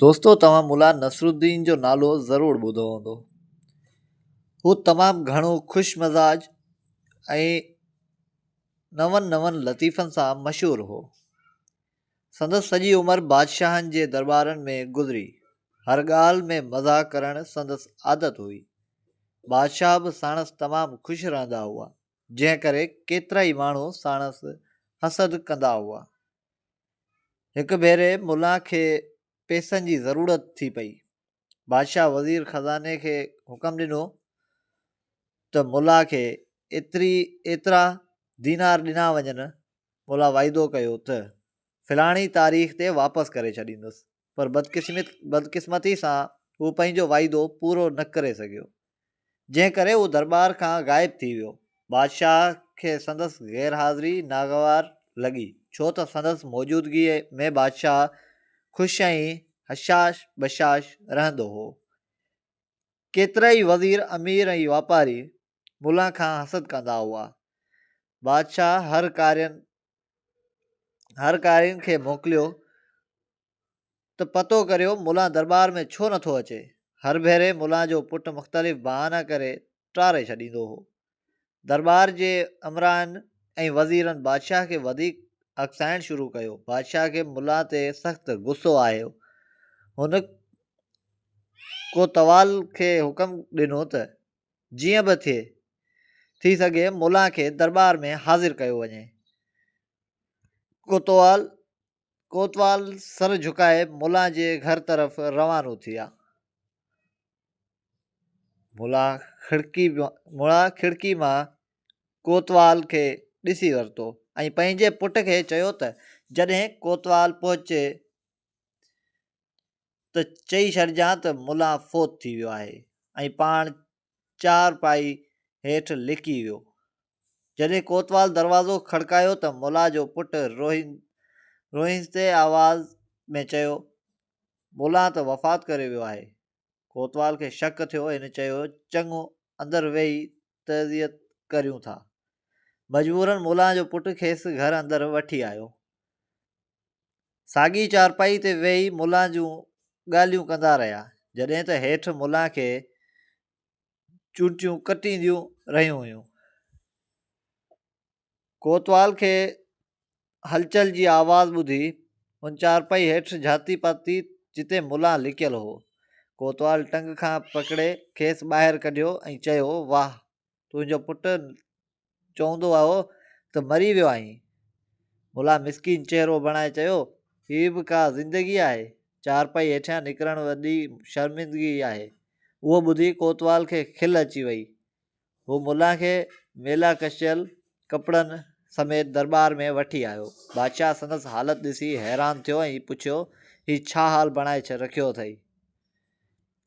दोस्तों, तव्हां मुला नसरुद्दीन जो नालो ज़रूरु ॿुधो हूंदो। हू तमामु घणो ख़ुशि मिज़ाज ऐं नवनि लतीफ़नि सां मशहूरु हो। संदसि सॼी उमिरि बादशाहनि जे दरबारनि में गुज़री। हर ॻाल्हि में मज़ाक़ करणु संदसि आदत हुई। बादशाह बि साणसि तमामु ख़ुशि रहंदा हुआ, जंहिं करे केतिरा ई माण्हू साणसि हसद कंदा हुआ। हिकु भेरे मुला खे पैसनि जी ज़रूरत थी पई। बादशाह वज़ीर ख़ज़ाने खे हुकम ॾिनो त मुला खे एतिरा दीनार ॾिना वञनि। मुला वाइदो कयो त फ़लाणी तारीख़ ते वापसि करे छॾींदुसि, पर बदकिस्मती सां हू पंहिंजो वाइदो पूरो न करे सघियो, जंहिं करे हू दरबार खां ग़ाइबु थी वियो। बादशाह खे संदसि गैरहाज़िरी नागवार लॻी, छो त संदसि मौजूदगीअ में बादशाह ख़ुशि ऐं हशाश बशाश रहंदो हो। केतिरा ई वज़ीर, अमीर ऐं वापारी मुला खां हसद कंदा हुआ। बादशाह हर कारियनि खे मोकिलियो त पतो करियो मुला दरबार में छो नथो अचे। हर भेरे मुला जो पुटु मुख़्तलिफ़ बहाना करे टारे छॾींदो हो। दरबार जे अमरान ऐं वज़ीरनि बादशाह खे वधीक अक्साइणु शुरू कयो। बादशाह खे मुला ते सख़्तु गुस्सो आयो। हुन कोतवाल खे हुकम ॾिनो त जीअं बि थी सघे मुला खे दरबार में हाज़िर कयो वञे। कोतवाल सर झुकाए मुला जे घर तरफ़ रवानो थिया। मुला खिड़की मां कोतवाल खे ॾिसी वरितो ऐं पंहिंजे पुट खे चयो त जॾहिं कोतवाल पहुचे त चई छॾिजां त मुला फ़ौत थी वियो आहे ऐं पाण चारपाई हेठि लिकी वियो। जॾहिं कोतवाल दरवाज़ो खड़कायो त मुला जो पुटु रोहिंदे आवाज़ में चयो, मुला त वफ़ात करे वियो आहे। कोतवाल खे शक थियो। हिन चयो, चङो, अंदरि वेही तज़ियत करियूं था। मजबूरन मुला जो पुटु खेसि घर अंदरि वठी आयो। साॻी चारपाई ते वेही मुला जूं ॻाल्हियूं कंदा रहिया, जॾहिं त हेठि मुला खे चूटियूं कटींदियूं रहियूं हुयूं। कोतवाल खे हलचल जी आवाज़ ॿुधी हुन चारपाई हेठि झाती पाती जिते मुला लिकियल हो। कोतवाल टंग खां पकिड़े खेसि ॿाहिरि कढियो ऐं चयो, वाह, तुंहिंजो पुटु चवंदो हो त मरी वियो आहीं। मुला मिसकीन चहिरो बणाए चयो, हीअ बि का ज़िंदगी आहे। चारपाई हेठियां निकिरणु वॾी शर्मिंदगी आहे। उहो ॿुधी कोतवाल खे खिल अची वई। हू मुला खे मेला कशियल कपिड़नि समेत दरबार में वठी आयो। बादशाह संदसि हालत ॾिसी हैरान थियो ऐं पुछियो, हीउ छा हाल बणाए रखियो अथई?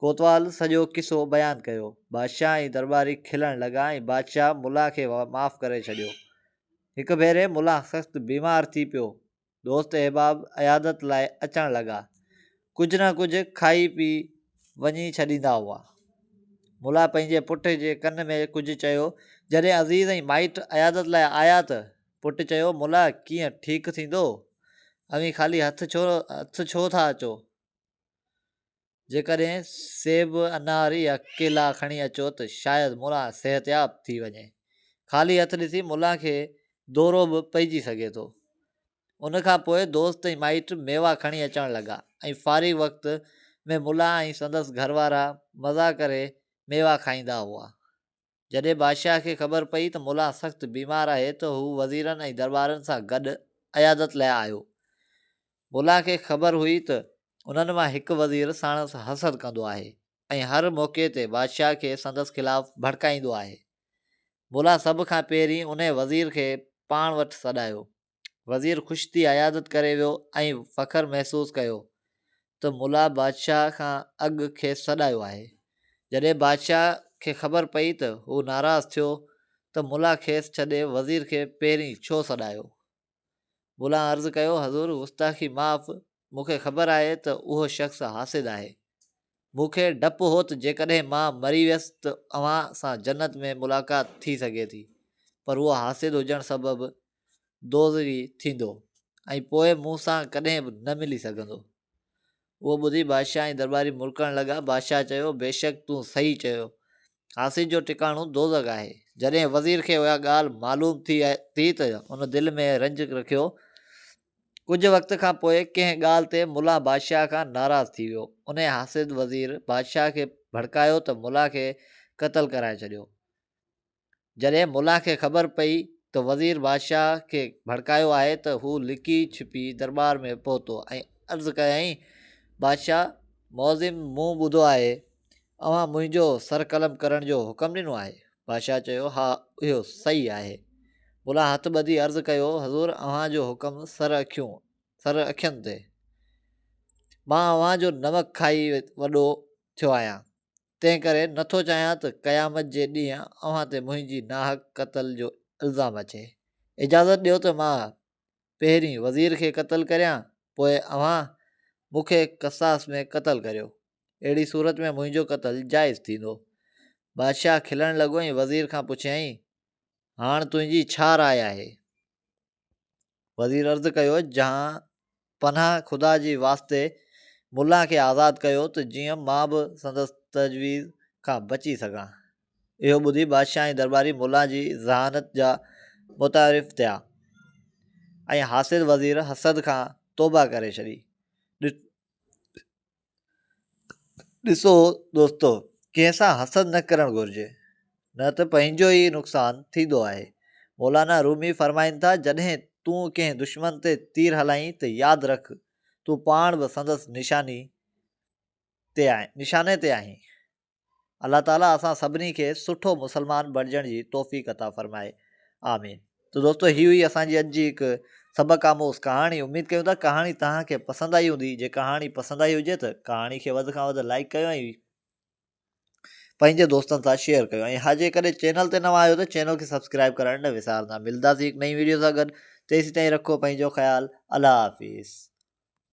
कोतवाल सॼो किसो बयानु कयो। बादशाह ऐं दरबारी खिलण लॻा ऐं बादशाह मुला खे माफ़ु करे छॾियो। हिकु भेरे मुला सख़्तु बीमार थी पियो। दोस्त अहबाब अयादत लाइ अचणु लॻा। कुझु न कुझु खाई पी वञी छॾींदा हुआ। मुला पंहिंजे पुट जे कन में कुझु चयो। जॾहिं अज़ीज़ ऐं माइट अयादत लाइ आया त पुटु चयो, मुला कीअं ठीकु थींदो? अवी ख़ाली हथ छो था अचो? जेकॾहिं सेब, अनार या केला खणी अचो त शायदि मुला सिहतयाब थी वञे। ख़ाली हथ ॾिसी मुला खे दौरो बि पइजी सघे थो। उन खां पोइ दोस्त ऐं माइट मेवा खणी अचणु लॻा ऐं फ़ारिग वक़्त में मुला ऐं संदसि घरवारा मज़ा करे मेवा खाईंदा हुआ। जॾहिं बादशाह खे ख़बर पई त मुला सख़्तु बीमार आहे त हू वज़ीरनि ऐं दरबारनि सां गॾु अयादत लाइ आयो। मुला खे ख़बर हुई त उन्हनि मां हिकु वज़ीर साणसि हसद कंदो आहे ऐं हर मौक़े ते बादशाह खे संदसि ख़िलाफ़ु भड़काईंदो आहे। मुला सभ खां पहिरीं उन वज़ीर खे पाण वटि सॾायो। वज़ीर ख़ुशि थी अयादत करे वियो ऐं फ़ख़्रु महसूसु कयो त मुला बादशाह खां अॻु खेसि सॾायो आहे। जॾहिं बादशाह खे ख़बर पई त हू नाराज़ थियो त मुला खेसि छॾे वज़ीर खे पहिरीं छो सॾायो। मुला अर्ज़ु कयो, हज़ूर, गुस्ताखी माफ़, मूंखे ख़बर आहे त उहो शख़्स हासिद आहे। मूंखे डपु हो त जेकॾहिं मां मरी वियसि त अव्हां सां जन्नत में मुलाक़ात थी सघे थी, पर उहो हासिद हुजणु सबबि दोज़री थींदो ऐं पोइ मूं सां कॾहिं बि न मिली सघंदो। उहो ॿुधी बादशाह ऐं दरबारी मुरकण लॻा। बादशाह चयो, बेशक तूं सही चयो, हासिद जो टिकाणो दोज़ख आहे। जॾहिं वज़ीर खे उहा ॻाल्हि मालूम थी त उन दिलि में रंज रखियो। कुझु वक़्त खां पोइ कंहिं ॻाल्हि ते मुला बादशाह खां नाराज़ थी वियो। उन हासिद वज़ीर बादशाह खे भड़कायो त मुला खे क़तल कराए छॾियो। जॾहिं मुला खे ख़बर पई त वज़ीर बादशाह खे भड़कायो आहे त हू लिकी छिपी दरबार में पहुतो ऐं अर्ज़ु कयईं, बादशाह मौज़िम, मूं ॿुधो आहे अव्हां मुंहिंजो सर क़लम करण जो हुकुम ॾिनो आहे। बादशाह चयो, हा इहो सही आहे। मुला हथ ॿधी अर्ज़ु कयो, हज़ूर अव्हांजो हुकुम सर अखियुनि ते। मां अव्हांजो नमक खाई वॾो थियो आहियां, तंहिं करे नथो चाहियां त क़यामत जे ॾींहुं अव्हां ते मुंहिंजी नाहक क़तल जो इल्ज़ाम अचे। इजाज़त ॾियो त मां पहिरीं वज़ीर खे क़तल करियां, पोइ अव्हां मूंखे क़सास में क़तल करियो। अहिड़ी सूरत में मुंहिंजो क़तल जाइज़ थींदो। बादशाह खिलण लॻो ऐं वज़ीर खां पुछियईं, हाणे तुंहिंजी छा राय आहे? वज़ीर अर्ज़ु कयो, जहां पनाह ख़ुदा जी वास्ते मुला खे आज़ादु कयो त जीअं मां बि संदसि तजवीज़ खां बची सघां। इहो ॿुधी बादशाह ऐं दरबारी मुला जी ज़हानत जा मुतारिफ़ थिया ऐं हासिद वज़ीर हसद खां तौबा करे छॾी। ॾिसो दोस्तो, कंहिंसां हसद न करणु घुरिजे, न त पंहिंजो ई नुक़सानु थींदो आहे। मौलाना रूमी फ़रमाइनि था, जॾहिं तूं कंहिं दुश्मन ते तीर हलाईं त यादि रख तूं पाण बि संदसि निशाने ते आहीं। अलाह ताला असां सभिनी खे सुठो मुस्लमान बणिजण जी तौफ़ीक़ अता फ़रमाए। आमीन। तो दोस्तो, हीअ हुई असांजी अॼु जी हिकु सबक़ आमोज़ कहाणी। उमेदु कयूं था कहाणी तव्हांखे पसंदि आई हूंदी। जे कहाणी पसंदि आई हुजे त कहाणी खे वधि खां वधि लाइक कयो ऐं पंहिंजे दोस्तनि सां शेयर कयो। ऐं हा, जेकॾहिं चैनल ते नवां आहियो त चैनल खे सब्सक्राइब करणु न विसारंदा। मिलंदासीं हिकु नई वीडियो सां गॾु। तेसीं ताईं रखो पंहिंजो ख़्यालु। अल्लाह हाफ़िज़।